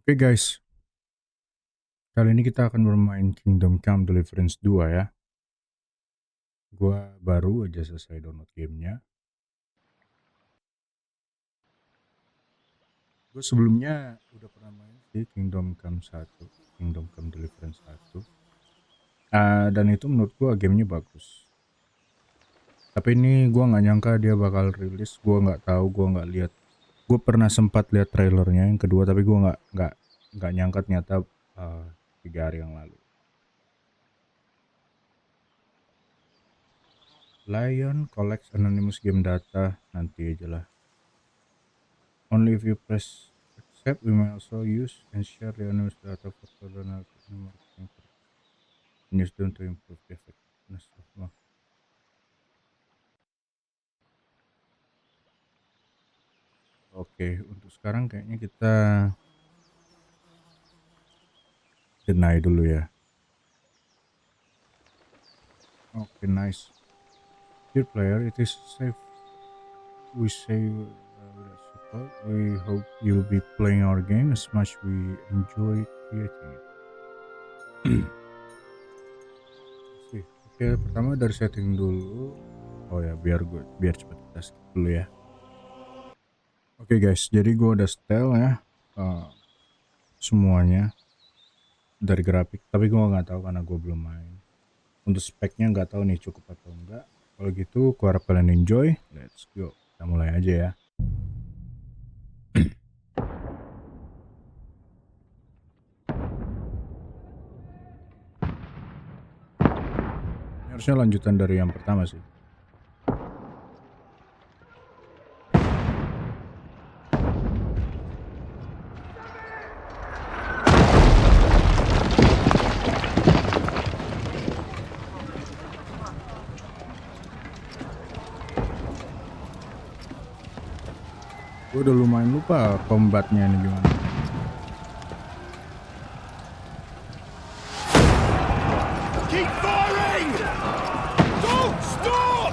Oke guys, kali ini kita akan bermain Kingdom Come Deliverance 2 ya. Gua baru aja selesai download gamenya. Gue sebelumnya udah pernah main sih Kingdom Come 1, Kingdom Come Deliverance 1. Dan itu menurut gua gamenya bagus. Tapi ini gua nggak nyangka dia bakal rilis. Gua nggak tahu, gua nggak lihat. Gue pernah sempat lihat trailernya yang kedua, tapi gua nggak nyangka ternyata 3 hari yang lalu. Lion collects anonymous game data, nanti aja lah. Only if you press accept, we may also use and share the anonymous data for further marketing purposes. Use them to improve the effectiveness of marketing. Oke, untuk sekarang kayaknya kita deny dulu ya. Oke, nice. Dear player, it is safe. We say without support. We hope you'll be playing our game as much we enjoy creating it. Oke, pertama dari setting dulu. Oh ya, biar cepet kita skip dulu ya. Oke guys, jadi gue udah setel ya semuanya dari grafik, tapi gue nggak tahu karena gue belum main. Untuk speknya nggak tahu nih cukup atau enggak. Kalau gitu, gue harap kalian enjoy. Let's go, kita mulai aja ya. Ini harusnya lanjutan dari yang pertama sih. Gue udah lumayan lupa combatnya ini gimana. Keep firing! Don't stop!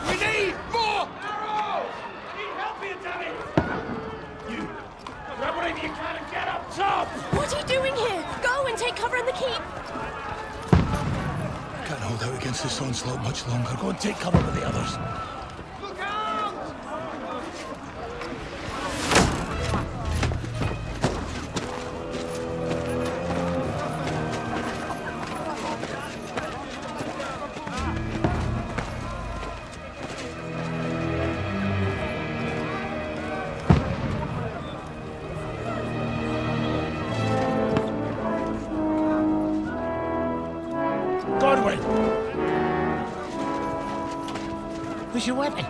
We need more arrows! Need help here, damn it! You grab whatever you can and get up top! What are you doing here? Go and take cover in the keep. Can't hold out against this onslaught much longer. Go and take cover with the others. Look out! Godwin! Where's your weapon?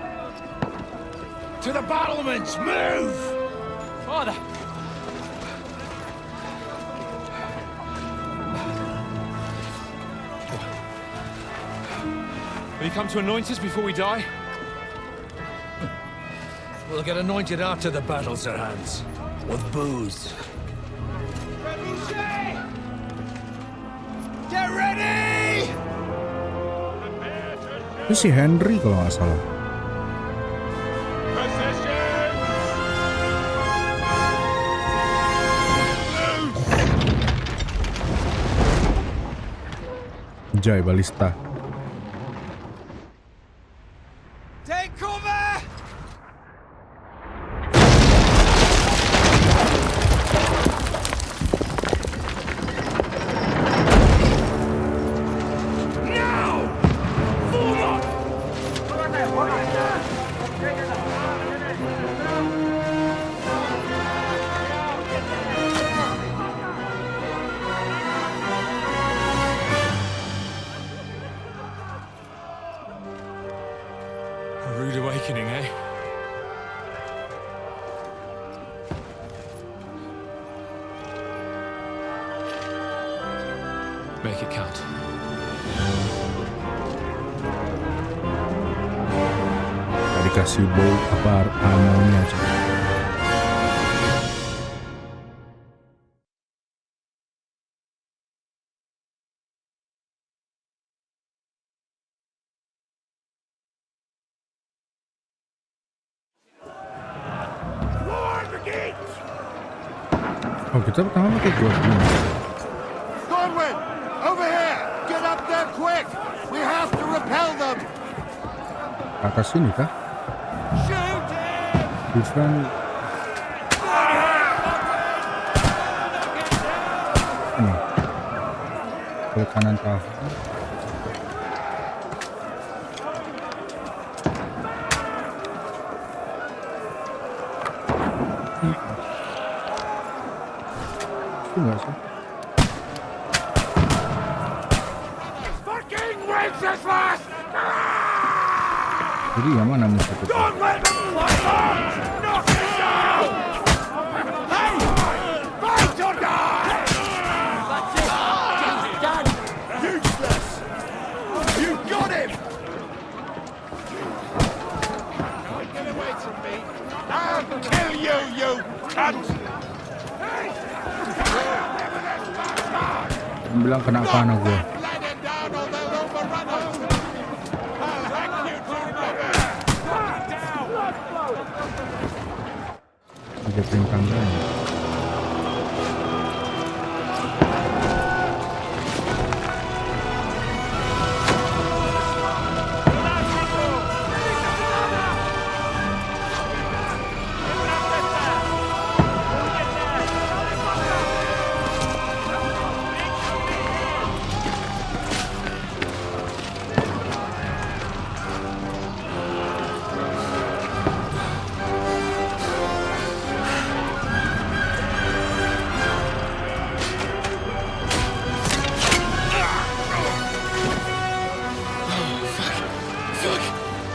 To the battlements! Move! Father! Will you come to anoint us before we die? We'll get anointed after the battles are hands. With booze. Get ready! Itu si Henry kalau nggak salah. Jai Balista. Take cover! Now! Form up! A rude awakening, eh? Make it count. Gak dikasih bow apa amonya. Oh, kita pertama pakai gua dulu. Godwin! Over here! Get up there quick! We have to repel them! Ke atas sini kah? Shoot him! Different. Ini. Ke kanan tahu. Itu nggak sih? Fucking Wenceslas! Jadi yang mana musuh itu? Don't let them fly on! Knock it down! Hey! Fight or die! That's it! He's done! Useless! You got him! Can't get away from me! I'll kill you, you cunt! Bilang kena panah gua. Let him down or they'll overrun us! I'll hack you to rubber! Ada perintang gani.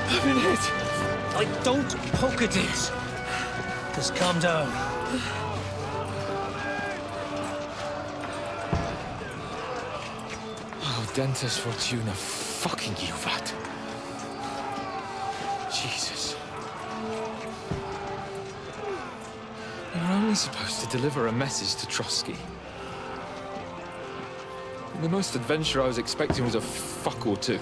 I've been hit. Don't poke at it. Just calm down. Audentes, Fortuna, fucking Iuvat. Jesus. We were only supposed to deliver a message to Trotsky. And the most adventure I was expecting was a fuck or two.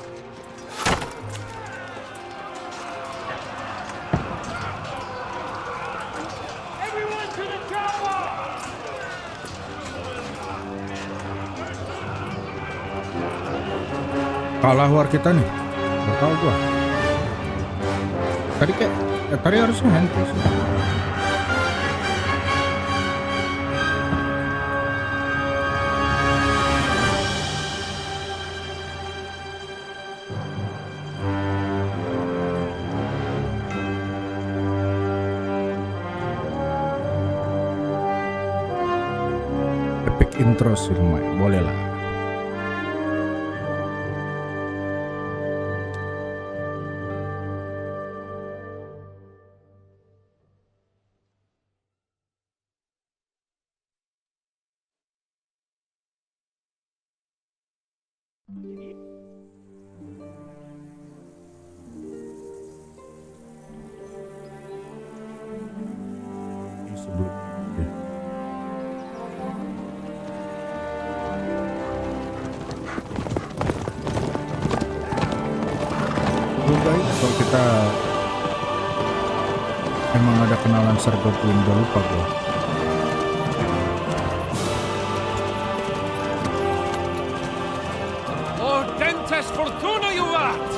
Everyone to the tower! Kalah war kita nih. Gak tau gua. Tadi harusnya henti sih. Epic intro sih lumayan, boleh lah. Sebelum Lebih baik kalau kita emang ada kenalan sergot udah lupa gua. Audentes, Fortuna, Iuvats!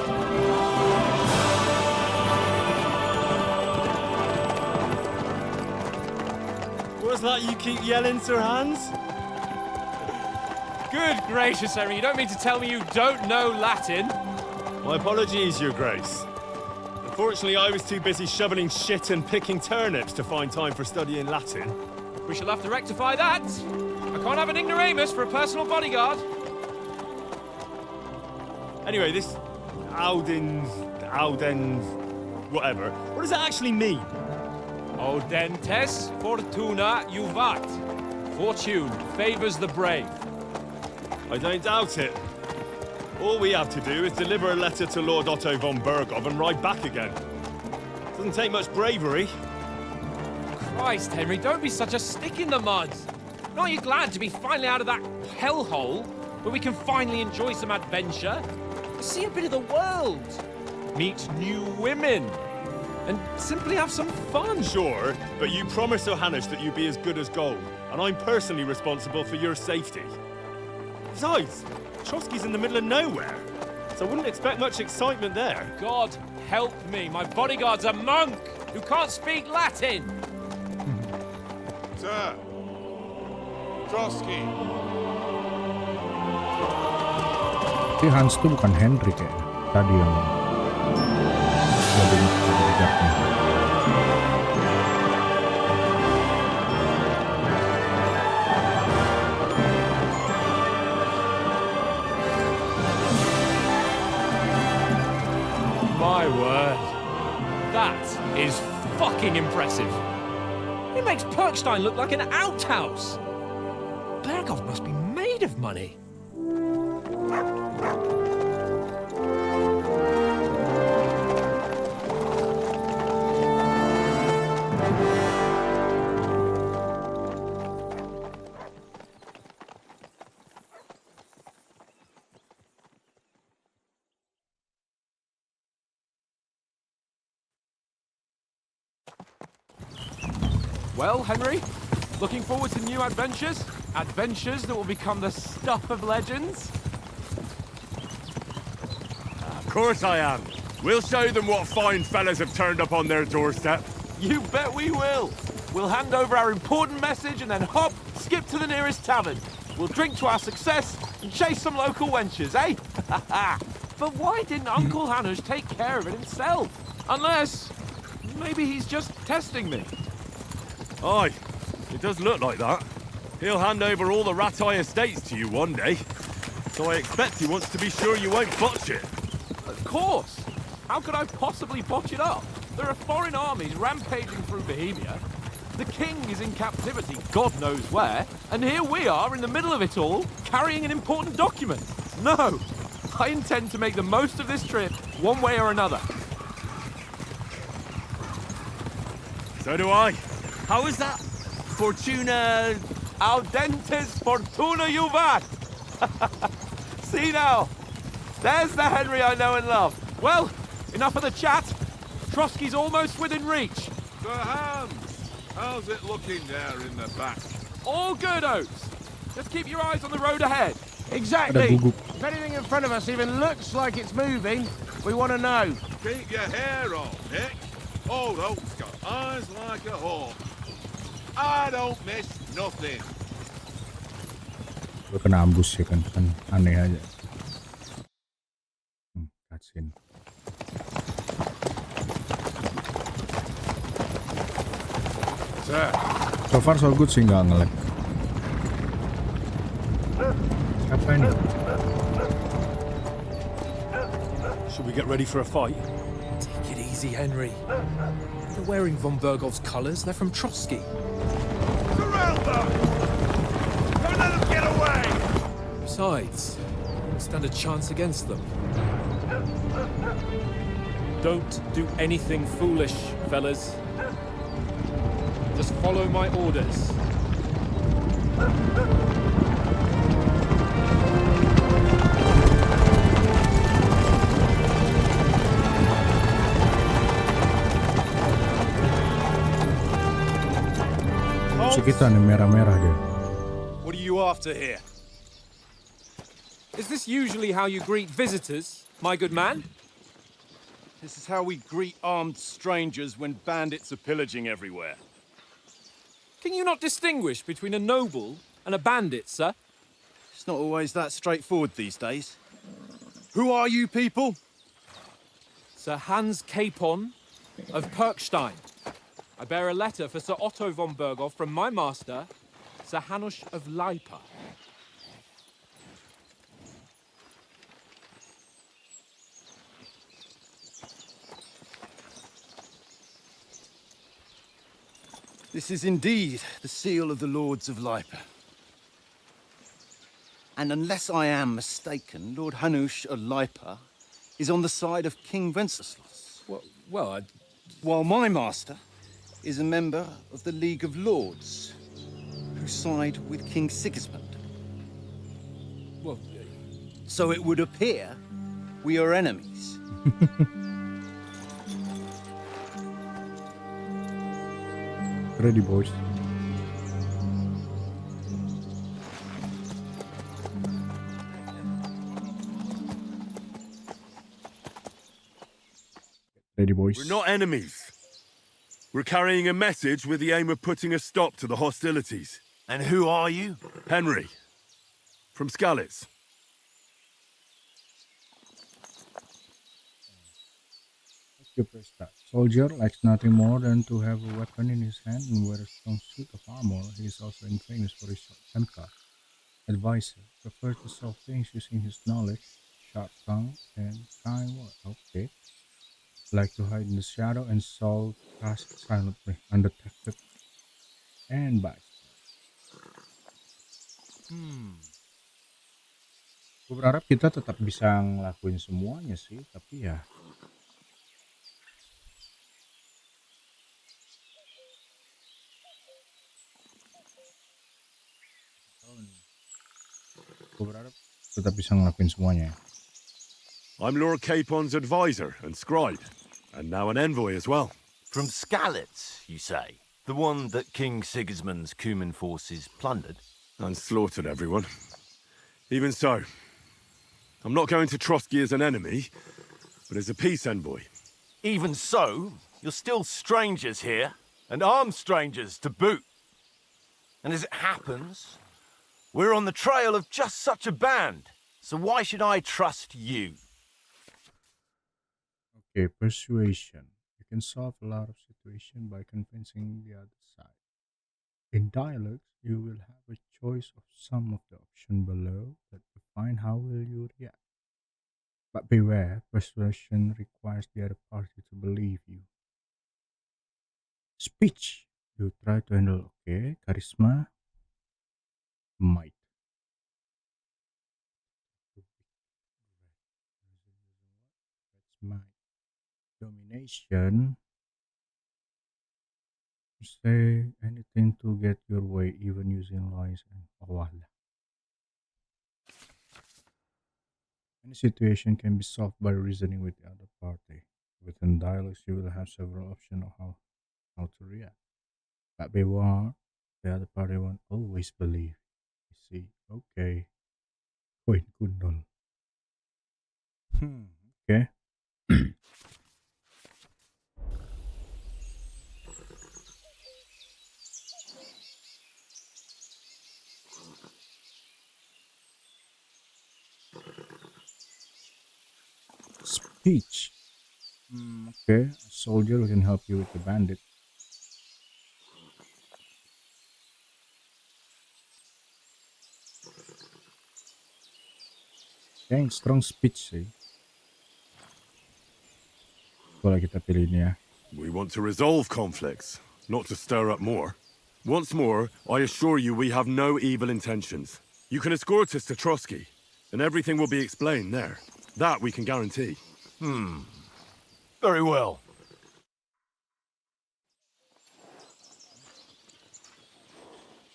What's that you keep yelling, Sir Hans? Good gracious, Henry, you don't mean to tell me you don't know Latin? My apologies, Your Grace. Unfortunately, I was too busy shoveling shit and picking turnips to find time for studying Latin. We shall have to rectify that. I can't have an ignoramus for a personal bodyguard. Anyway, this Audens, whatever. What does that actually mean? Audentes, Fortuna, Iuvat. Fortune favors the brave. I don't doubt it. All we have to do is deliver a letter to Lord Otto von Bergov and ride back again. Doesn't take much bravery. Christ, Henry, don't be such a stick in the mud. Aren't you glad to be finally out of that hellhole where we can finally enjoy some adventure? See a bit of the world. Meet new women. and simply have some fun. Sure, but you promised Johannes that you'd be as good as gold, and I'm personally responsible for your safety. Besides, Trotsky's in the middle of nowhere, so I wouldn't expect much excitement there. God help me, my bodyguard's a monk who can't speak Latin. Sir! Trotsky! Si Hans tuh bukan Henry kayak tadi yang jadi bodyguardnya. My word. That is fucking impressive. It makes Perkstein look like an outhouse. Berghoff must be made of money. Well, Henry, looking forward to new adventures? Adventures that will become the stuff of legends? Of course I am. We'll show them what fine fellas have turned up on their doorstep. You bet we will. We'll hand over our important message and then hop, skip to the nearest tavern. We'll drink to our success and chase some local wenches, eh? But why didn't Uncle Hanush take care of it himself? Unless, maybe he's just testing me. Aye, it does look like that. He'll hand over all the Ratai estates to you one day. So I expect he wants to be sure you won't botch it. Of course. How could I possibly botch it up? There are foreign armies rampaging through Bohemia. The king is in captivity, God knows where. And here we are in the middle of it all, carrying an important document. No, I intend to make the most of this trip, one way or another. So do I. How is that? Fortuna... Audentes Fortuna Iuvats! See now, there's the Henry I know and love. Well, enough of the chat. Trotsky's almost within reach. Sir Hans! How's it looking there in the back? All good, Oates. Just keep your eyes on the road ahead. Ada Exactly. gugup. If anything in front of us even looks like it's moving, we want to know. Keep your hair on, Nick. Old Oak's got eyes like a hawk. I don't miss nothing. Gue kena ambus ya kan aneh aja. Cutscene. Sir, So far so good sih, nggak nge-lag. Apa ini? Should we get ready for a fight? Take it easy, Henry. They're wearing von Berghoff's colours. They're from Trotsky. surround them! Don't let them get away! Besides, we don't stand a chance against them. Don't do anything foolish, fellas. Just follow my orders. Si kita nih merah-merah dia. What are you after here? Is this usually how you greet visitors, my good man? This is how we greet armed strangers when bandits are pillaging everywhere. Can you not distinguish between a noble and a bandit, sir? It's not always that straightforward these days. Who are you people? Sir Hans Capon of Perkstein. I bear a letter for Sir Otto von Berghoff from my master, Sir Hanush of Lipa. This is indeed the seal of the Lords of Lipa. And unless I am mistaken, Lord Hanush of Lipa is on the side of King Wenceslas, Well, while my master is a member of the League of Lords, who side with King Sigismund. well, So it would appear we are enemies. Ready, boys. Ready, boys. We're not enemies. We're carrying a message with the aim of putting a stop to the hostilities. And who are you? Henry, from Skalitz. You press that. Soldier likes nothing more than to have a weapon in his hand and wear a strong suit of armor. He is also famous for his short temper. Advisor prefers to solve things using his knowledge, sharp tongue, and kind word. Okay. Like to hide in the shadow and solve tasks silently, undetected, and by gue berharap kita tetap bisa ngelakuin semuanya sih, tapi ya gue berharap tetap bisa ngelakuin semuanya. I'm Lord Capon's advisor and scribe, and now an envoy as well. From Skalitz, you say? The one that King Sigismund's Cuman forces plundered? And slaughtered everyone. Even so, I'm not going to Trotsky as an enemy, but as a peace envoy. Even so, you're still strangers here, and armed strangers to boot. And as it happens, we're on the trail of just such a band, so why should I trust you? Okay, persuasion. You can solve a lot of situations by convincing the other side. In dialogues, you will have a choice of some of the options below that define how will you react. But beware, persuasion requires the other party to believe you. Speech. You try to handle okay. Charisma. Might. That's might. Domination. Say anything to get your way, even using lies and awala. Any situation can be solved by reasoning with the other party. Within dialogues, you will have several options of how to react. But beware, the other party won't always believe. You see, okay. Koin kundol. Okay. Speech. Okay, a soldier who can help you with the bandit. Yang strong speech sih. Boleh kita pilih ini ya. We want to resolve conflicts, not to stir up more. Once more, I assure you we have no evil intentions. You can escort us to Trotsky, and everything will be explained there. That we can guarantee. Very well.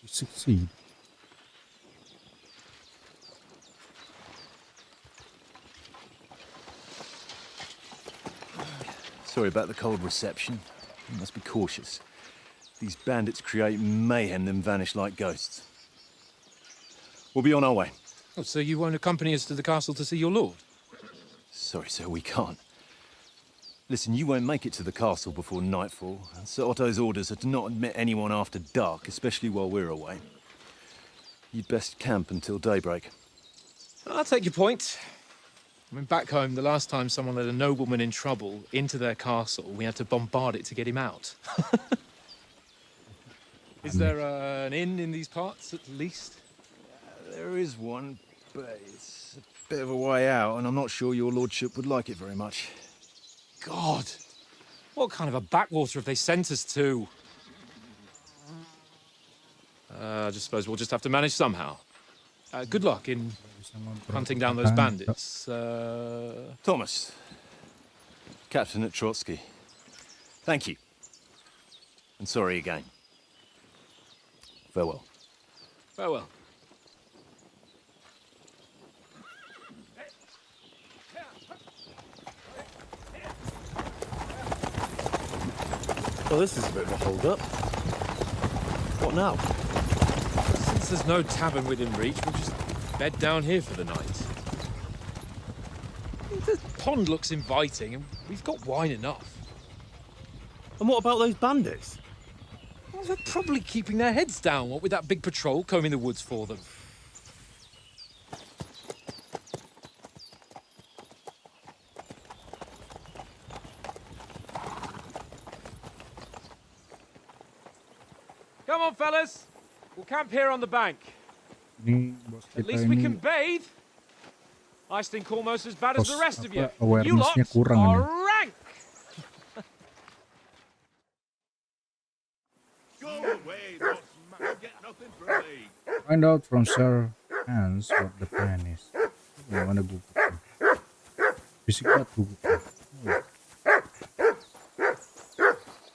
You succeed. Sorry about the cold reception. You must be cautious. These bandits create mayhem, then vanish like ghosts. We'll be on our way. Oh, so you won't accompany us to the castle to see your lord? Sorry, sir, we can't. Listen, you won't make it to the castle before nightfall. Sir Otto's orders are to not admit anyone after dark, especially while we're away. You'd best camp until daybreak. I'll take your point. I mean, back home, the last time someone let a nobleman in trouble into their castle, we had to bombard it to get him out. Is there an inn in these parts, at least? There is one, but it's a bit of a way out, and I'm not sure your lordship would like it very much. God! What kind of a backwater have they sent us to? I just suppose we'll just have to manage somehow. Good luck in hunting down those bandits. Thomas, captain at Trotsky. Thank you. And sorry again. Farewell. Farewell. Well, this is a bit of a hold-up. What now? Since there's no tavern within reach, we'll just bed down here for the night. The pond looks inviting, and we've got wine enough. And what about those bandits? Well, they're probably keeping their heads down, what with that big patrol combing the woods for them. Come on, fellas. We'll camp here on the bank. Ini bos At kita least we ini can bathe. I stink almost as bad as the rest of you. apa, You lot awareness-nya kurang are ini. rank. Go away, Dutchman. You'll get nothing from me. Find out from Sir Hans what the plan is. Mana gugup nih. Fisik banget gugup nih.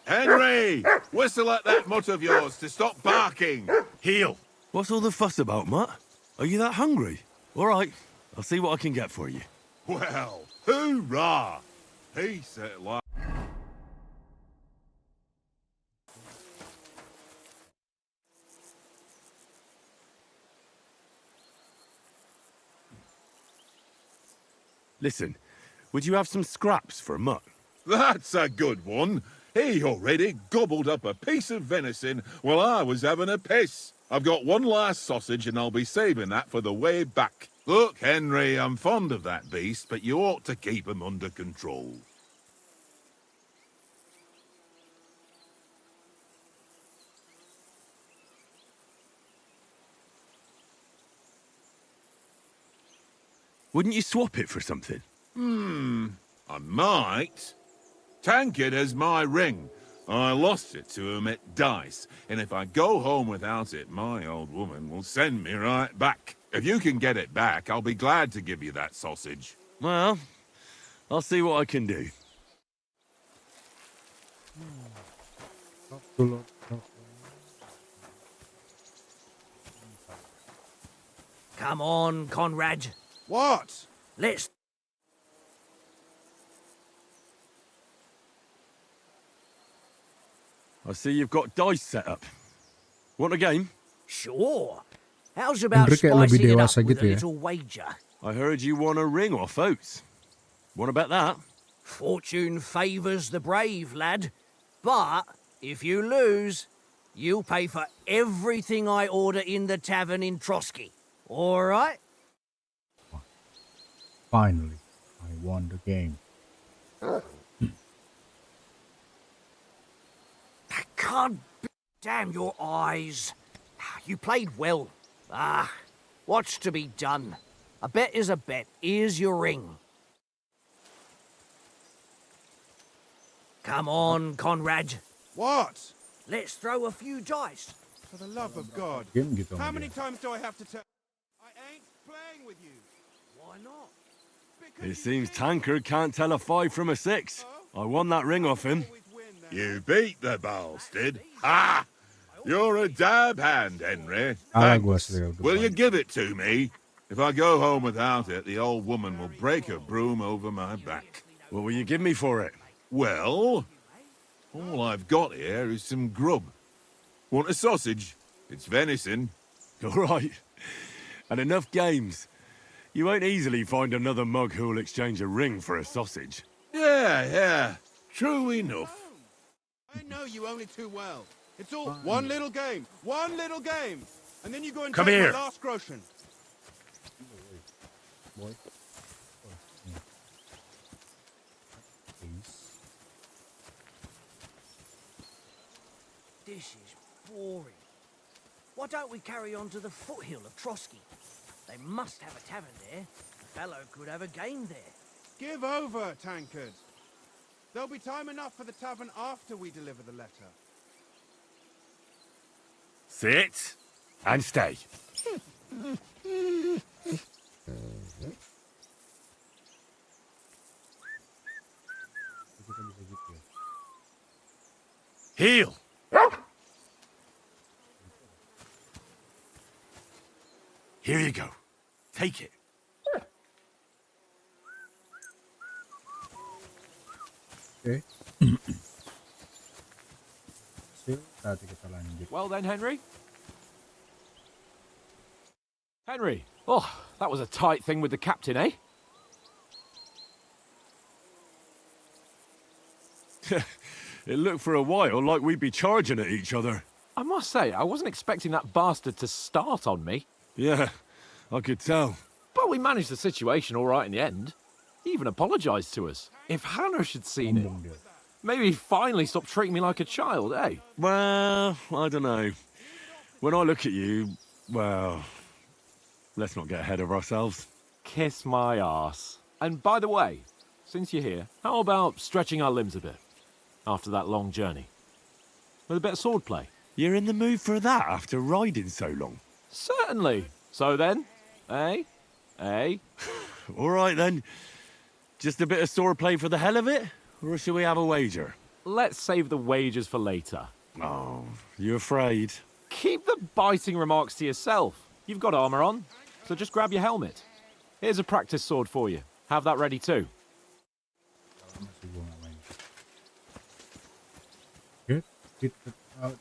Henry! Whistle at that mutt of yours to stop barking. Heel! What's all the fuss about, Mutt? Are you that hungry? All right, I'll see what I can get for you. Well, hoorah! Peace at last. Listen, would you have some scraps for a Mutt? That's a good one. He already gobbled up a piece of venison while I was having a piss. I've got one last sausage and I'll be saving that for the way back. Look, Henry, I'm fond of that beast, but you ought to keep him under control. Wouldn't you swap it for something? I might. Tankard has my ring. I lost it to him at dice, and if I go home without it, my old woman will send me right back. If you can get it back, I'll be glad to give you that sausage. Well, I'll see what I can do. Come on, Conrad. What? Let's... I see you've got dice set up. Want a game? Sure. How's about Henry kayak lebih spicing it up dewasa with gitu a ya. little wager? I heard you won a ring off Oates. Want to bet that? Fortune favours the brave, lad. But if you lose, you'll pay for everything I order in the tavern in Trotsky. All right? Finally, I won the game. God damn your eyes. You played well. What's to be done? A bet is a bet. Here's your ring. Come on, Conrad. What? Let's throw a few dice. For the love of God. Game gitu How sama many dia. times do I have to tell... I ain't playing with you. Why not? It seems Tankard can't tell a 5 from a 6. I won that ring off him. You beat the bastard. Ha! You're a dab hand, Henry. Kalah Thanks. gua sih udah Will you banyak. give it to me? If I go home without it, the old woman will break her broom over my back. What will you give me for it? Well, all I've got here is some grub. Want a sausage? It's venison. All right. And enough games. You won't easily find another mug who'll exchange a ring for a sausage. Yeah. True enough. I know you only too well. It's all one little game, and then you go and Come take here. my last groschen. Boy. This is boring. Why don't we carry on to the foothill of Trotsky? They must have a tavern there. A fellow could have a game there. Give over, Tankard. There'll be time enough for the tavern after we deliver the letter. Sit and stay. Heel. Here you go. Take it. Oke. berhasil, saatnya kita lanjut. Well then, Henry. Henry. Oh, that was a tight thing with the captain, eh? It looked for a while like we'd be charging at each other. I must say, I wasn't expecting that bastard to start on me. Yeah, I could tell. But we managed the situation all right in the end. He even apologised to us. If Hannah had seen it, maybe he'd finally stop treating me like a child, eh? Well, I don't know. When I look at you, well, let's not get ahead of ourselves. Kiss my arse. And by the way, since you're here, how about stretching our limbs a bit after that long journey? With a bit of swordplay. You're in the mood for that after riding so long? Certainly. So then, eh? Eh? All right then. Just a bit of swordplay for the hell of it? Or shall we have a wager? Let's save the wagers for later. Oh, you afraid? Keep the biting remarks to yourself. You've got armour on, so just grab your helmet. Here's a practice sword for you. Have that ready too. Get it out.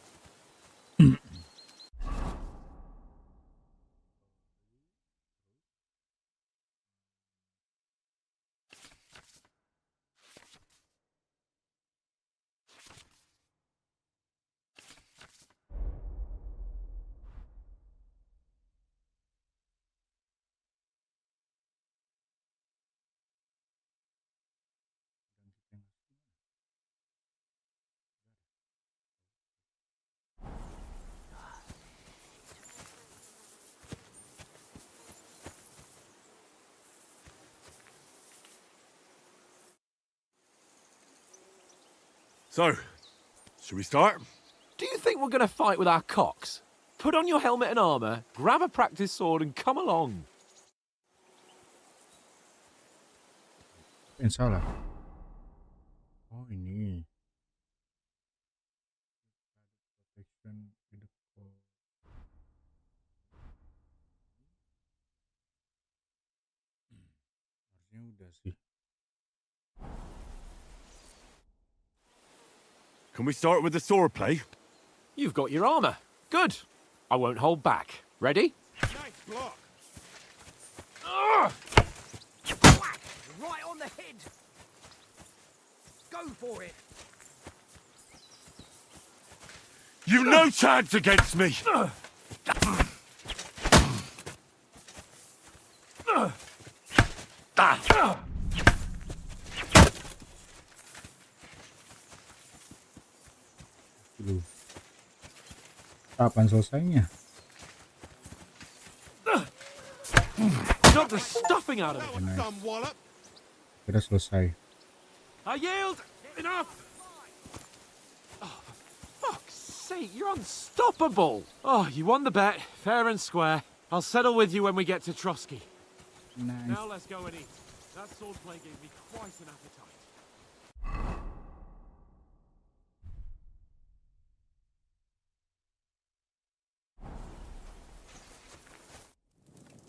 So, should we start? Do you think we're going to fight with our cocks? Put on your helmet and armour, grab a practice sword and come along. Yang salah. Oh ini. Protection in the core. Harusnya udah sih. Can we start with the swordplay? You've got your armour. Good. I won't hold back. Ready? Nice block. Whack! Right on the head. Go for it. You've no chance against me! Dulu. Kapan selesainya? Knock the stuffing out of That it. was some wallop. Kira selesai. I yield. Enough. Oh, for fuck's sake, you're unstoppable. Oh, you won the bet, fair and square. I'll settle with you when we get to Trotsky. Nice. Now let's go and eat. That swordplay gave me quite an appetite.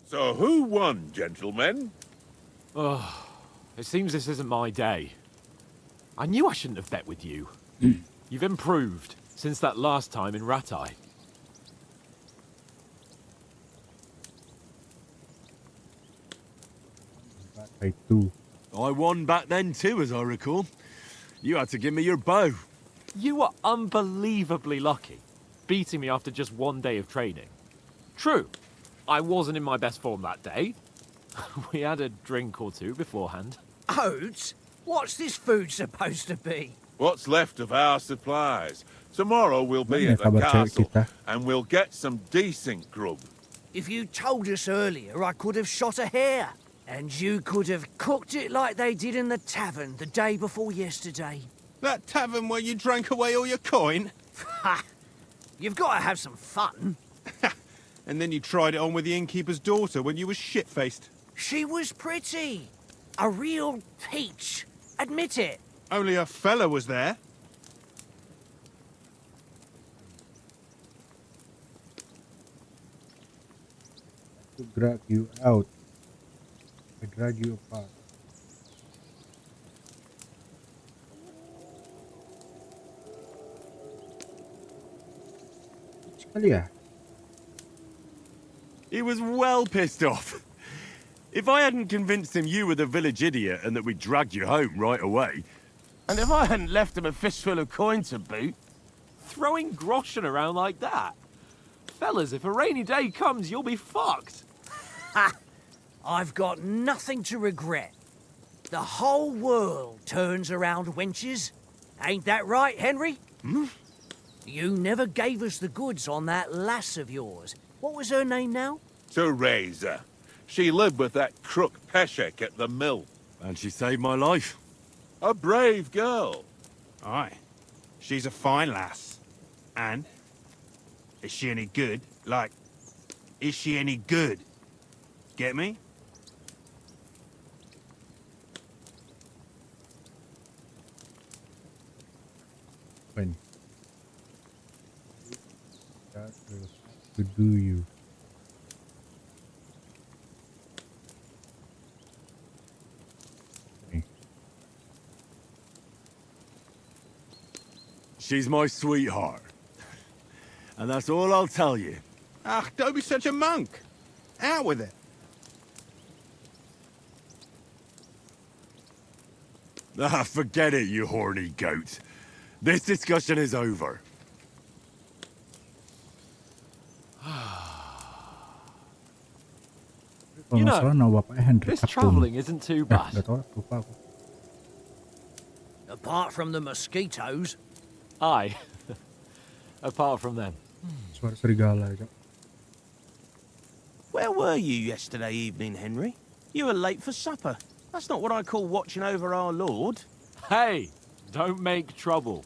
So who won, gentlemen? Oh, it seems this isn't my day. I knew I shouldn't have bet with you. You've improved since that last time in Ratai. I won back then too, as I recall. You had to give me your bow. You were unbelievably lucky, beating me after just one day of training. True, I wasn't in my best form that day. We had a drink or two beforehand. Oats? What's this food supposed to be? What's left of our supplies? Tomorrow we'll be Mana at the kabar cewek castle, kita? and we'll get some decent grub. If you told us earlier, I could have shot a hare. And you could have cooked it like they did in the tavern the day before yesterday. That tavern where you drank away all your coin? Ha! You've got to have some fun. And then you tried it on with the innkeeper's daughter when you were shit-faced. She was pretty. A real peach. Admit it. Only a fella was there. To drag you out. I drag you apart. kali ya? He was well pissed off. If I hadn't convinced him you were the village idiot and that we dragged you home right away... And if I hadn't left him a fistful of coin to boot... Throwing groschen around like that? Fellas, if a rainy day comes, you'll be fucked. Ha! I've got nothing to regret. The whole world turns around wenches. Ain't that right, Henry? Hmm? You never gave us the goods on that lass of yours. What was her name now? Teresa. She lived with that crook Peshek at the mill. And she saved my life. A brave girl. Aye. She's a fine lass. And? Is she any good? Like, is she any good? Get me? When that will have to do you. Okay. She's my sweetheart. And that's all I'll tell you. Ah, don't be such a monk. Out with it. Ah, forget it, you horny goat. This discussion is over. Kalau nggak salah nama bapaknya Henry This Capone. travelling isn't too bad. Nggak tahu, lupa aku. Apart from the mosquitoes. Aye. Apart from them. Suara serigala aja. Where were you yesterday evening, Henry? You were late for supper. That's not what I call watching over our Lord. Hey, don't make trouble.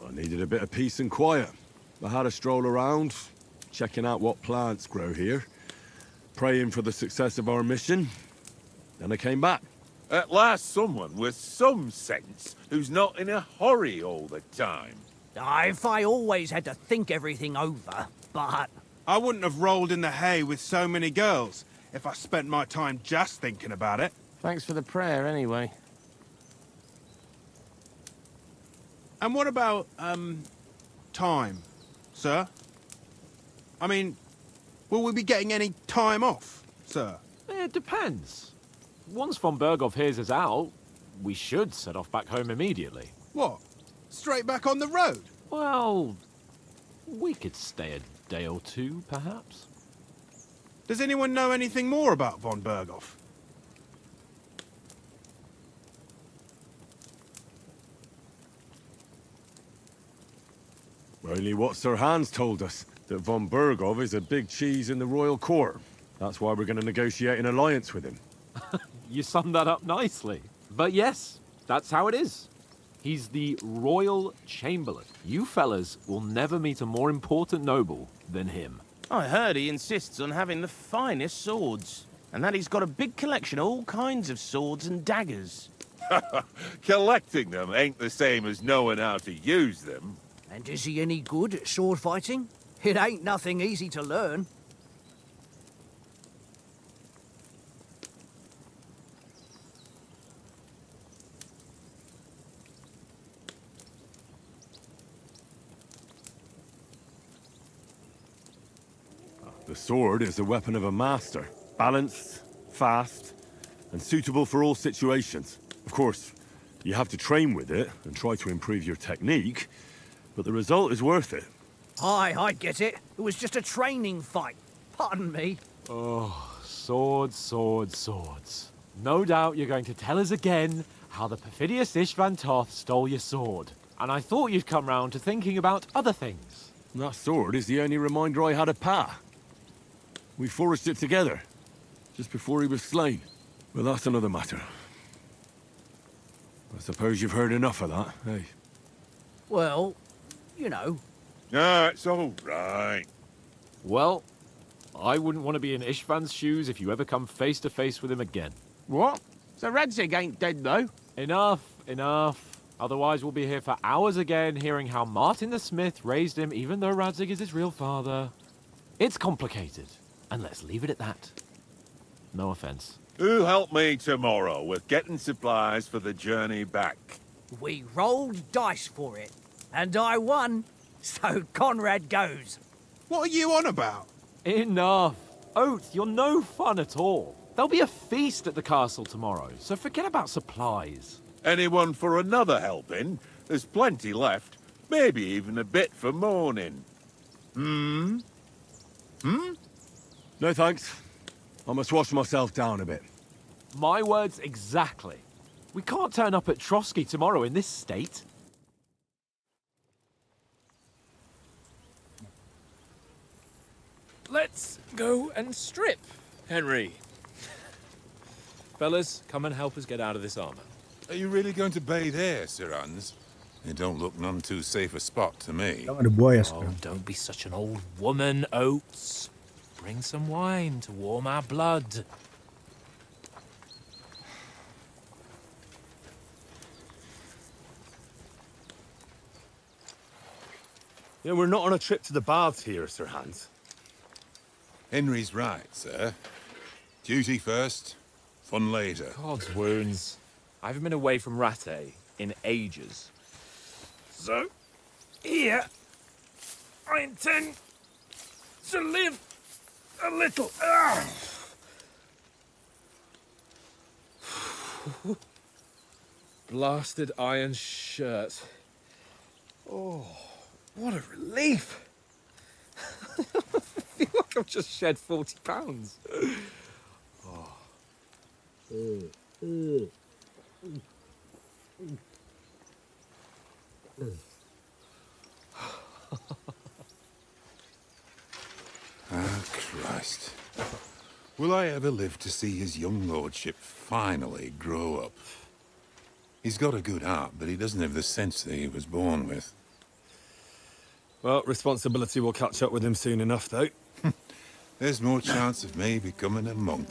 I needed a bit of peace and quiet. I had a stroll around, checking out what plants grow here, praying for the success of our mission. Then I came back. At last someone with some sense who's not in a hurry all the time. If I always had to think everything over, but... I wouldn't have rolled in the hay with so many girls if I spent my time just thinking about it. Thanks for the prayer, anyway. And what about, time, sir? I mean, will we be getting any time off, sir? It depends. Once von Berghoff hears us out, we should set off back home immediately. What? Straight back on the road? Well, we could stay a day or two, perhaps. Does anyone know anything more about von Berghoff? Only what Sir Hans told us, that von Berghoff is a big cheese in the royal court. That's why we're going to negotiate an alliance with him. You summed that up nicely. But yes, that's how it is. He's the Royal Chamberlain. You fellas will never meet a more important noble than him. I heard he insists on having the finest swords, and that he's got a big collection of all kinds of swords and daggers. Collecting them ain't the same as knowing how to use them. And is he any good at sword fighting? It ain't nothing easy to learn. The sword is the weapon of a master. Balanced, fast, and suitable for all situations. Of course, you have to train with it and try to improve your technique, but the result is worth it. Aye, I get it. It was just a training fight. Pardon me. Oh, swords, swords, swords. No doubt you're going to tell us again how the perfidious Istvan Toth stole your sword. And I thought you'd come round to thinking about other things. That sword is the only reminder I had of Pa. We forged it together, just before he was slain. But that's another matter. I suppose you've heard enough of that, eh? Well, you know. No, it's all right. Well, I wouldn't want to be in Istvan's shoes if you ever come face to face with him again. What? So Radzig ain't dead, though? Enough, enough. Otherwise, we'll be here for hours again, hearing how Martin the Smith raised him, even though Radzig is his real father. It's complicated, and let's leave it at that. No offense. Who'll help me tomorrow with getting supplies for the journey back? We rolled dice for it, and I won, so Conrad goes. What are you on about? Enough. Oath, you're no fun at all. There'll be a feast at the castle tomorrow, so forget about supplies. Anyone for another helping? There's plenty left. Maybe even a bit for morning. Hmm? No thanks. I must wash myself down a bit. My words exactly. We can't turn up at Trotsky tomorrow in this state. Let's go and strip, Henry. Fellas, come and help us get out of this armor. Are you really going to bathe here, Sir Hans? It don't look none too safe a spot to me. Oh, don't be such an old woman, Oates. Bring some wine to warm our blood. Yeah, we're not on a trip to the baths here, Sir Hans. Henry's right, sir. Duty first, fun later. God's wounds. I haven't been away from Rattay in ages. So, here, I intend to live a little. Blasted iron shirt. Oh, what a relief. I feel like I've just shed 40 pounds. Ah, Christ. Will I ever live to see his young lordship finally grow up? He's got a good heart, but he doesn't have the sense that he was born with. Well, responsibility will catch up with him soon enough, though. There's more chance of me becoming a monk.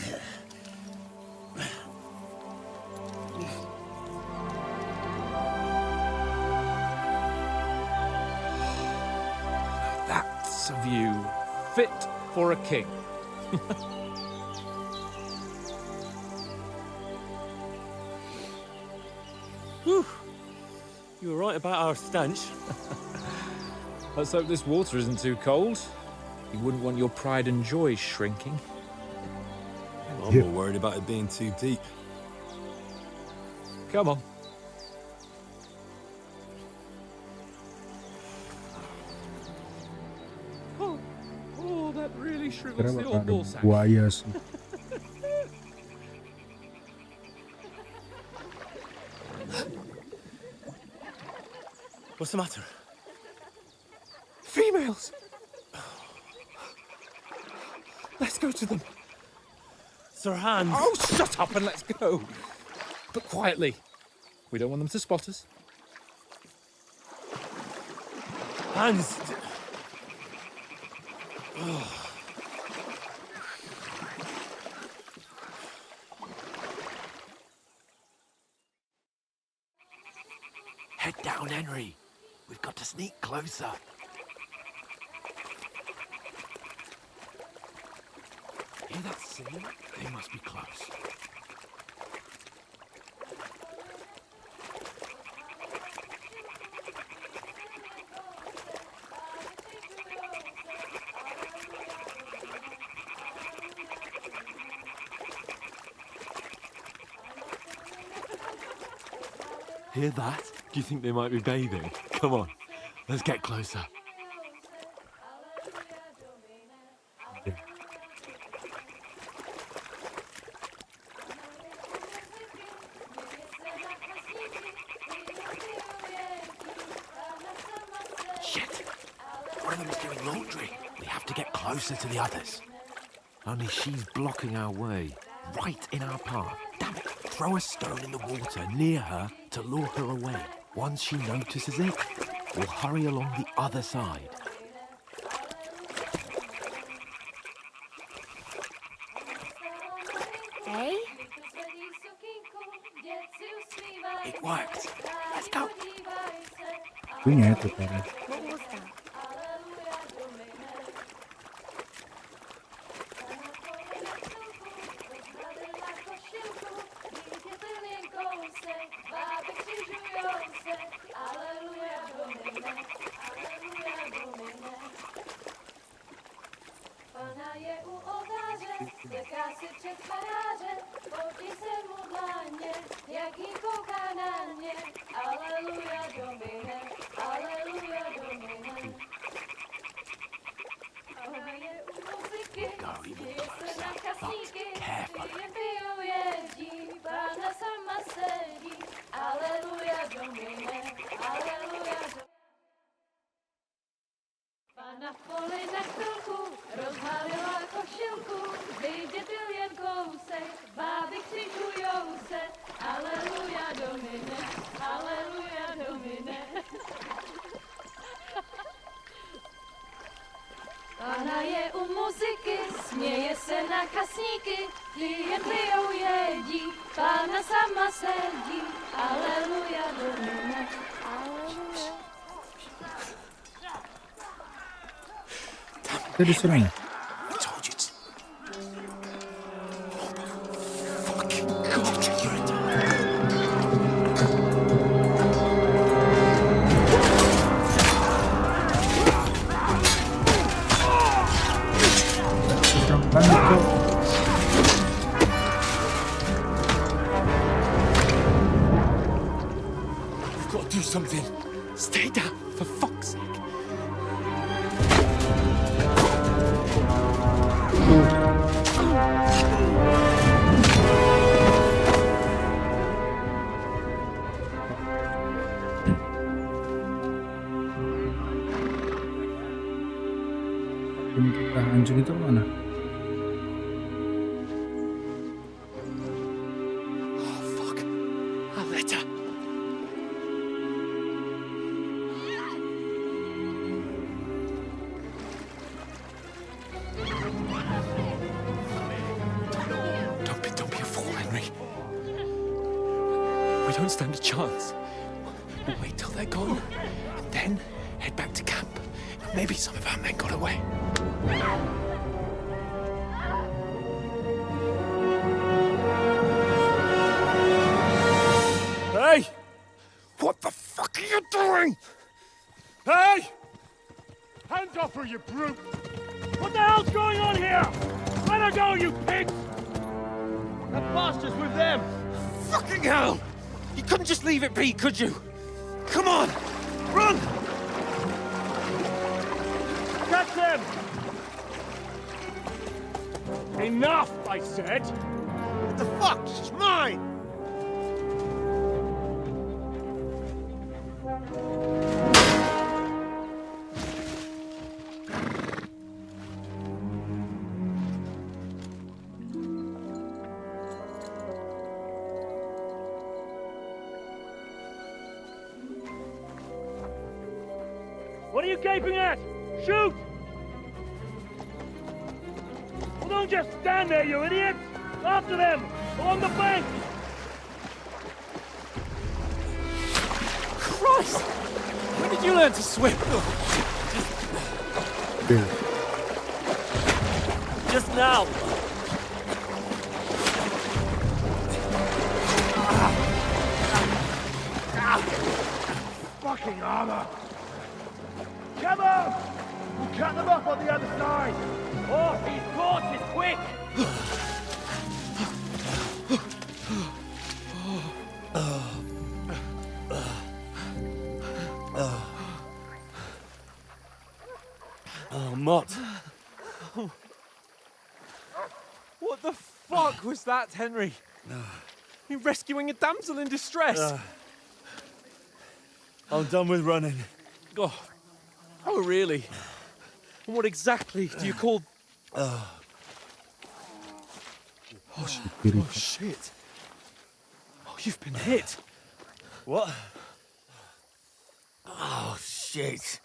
That's a view fit for a king. Whew. You were right about our stench. Let's hope this water isn't too cold. You wouldn't want your pride and joy shrinking. I'm more worried about it being too deep. Come on. Oh, that really shrivels the old ball sack. Buaya sih. What's the matter? Females! Let's go to them. Sir Hans! Oh, shut up and let's go. But quietly. We don't want them to spot us. Hans! Head down, Henry. We've got to sneak closer. Hear that singing? They must be close. Hear that? Do you think they might be bathing? Come on, let's get closer. Shit! One of them is doing laundry. We have to get closer to the others. Only she's blocking our way, right in our path. Damn it! Throw a stone in the water near her to lure her away. Once she notices it, we'll hurry along the other side. Hey? It worked. Let's go. Itunya itu parah. What was that? Pana je u oltarze, zleka si před farářem, podí se mu dlaně, jak jí kouká na mě. Aleluja, Domine, aleluja, Domine. Pana je u muziky, směje se na kasíky, jen pijou jedí, Pána sama sedí. Aleluja, Domine, aleluja, Domine. Pana v poli na chvilku rozhalila košilku, vidět byl jen kousek, báby křižujou se. Aleluja, Domine, aleluja, Domine. Pana je u muziky, směje se na kasníky, klienty jedí, Pána sama sedí. Aleluja, Domine, aleluja. Dia diserang. I told you to. Fucking God, you're a You've got to do something. Stay down, for fuck's sake. Tim kita anjing itu mana? Oh, fuck. A letter. Don't be a fool, Henry. We don't stand a chance. We'll wait till they're gone, and then head back to camp. Maybe some of our men got away. Hey! What the fuck are you doing? Hey! Hands off her, you brute! What the hell's going on here? Let her go, you pigs! That bastard's with them! Fucking hell! You couldn't just leave it be, could you? Come on! Run! Catch them! Enough, I said! What the fuck? It's mine! What are you gaping at? Shoot! Well, don't just stand there, you idiots! After them! Along the bank! Christ! When did you learn to swim? Just now! Fucking armor! Come on! We'll cut them off on the other side! Oh, these torches, quick! Oh, Mott. What the fuck was that, Henry? You rescuing a damsel in distress? I'm done with running. Oh, really? And what exactly do you call... Oh, shit. Oh, you've been hit. What? Oh, shit.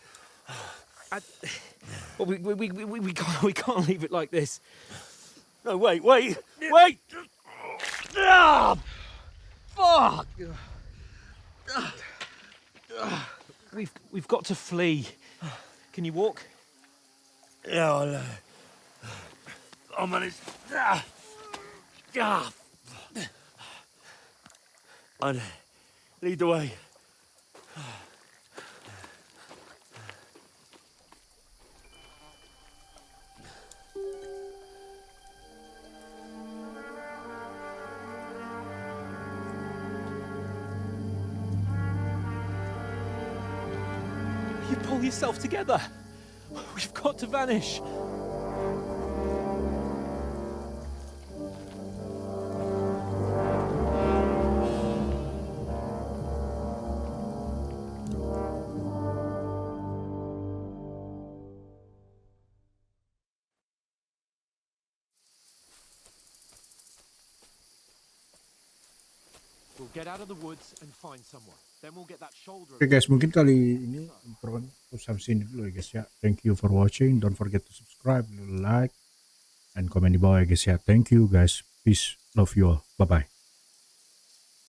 Well, we can't leave it like this. No, wait! Ah! Fuck! We've got to flee. Can you walk? Yeah, I'll manage. I'd lead the way. You pull yourself together. We've got to vanish. We'll get out of the woods and find someone. Then we'll get that shoulder. Oke guys, mungkin kali ini intro sampai sini dulu ya guys ya. Thank you for watching. Don't forget to subscribe, like, and comment di bawah ya guys ya. Thank you guys. Peace. Love you all. Bye bye.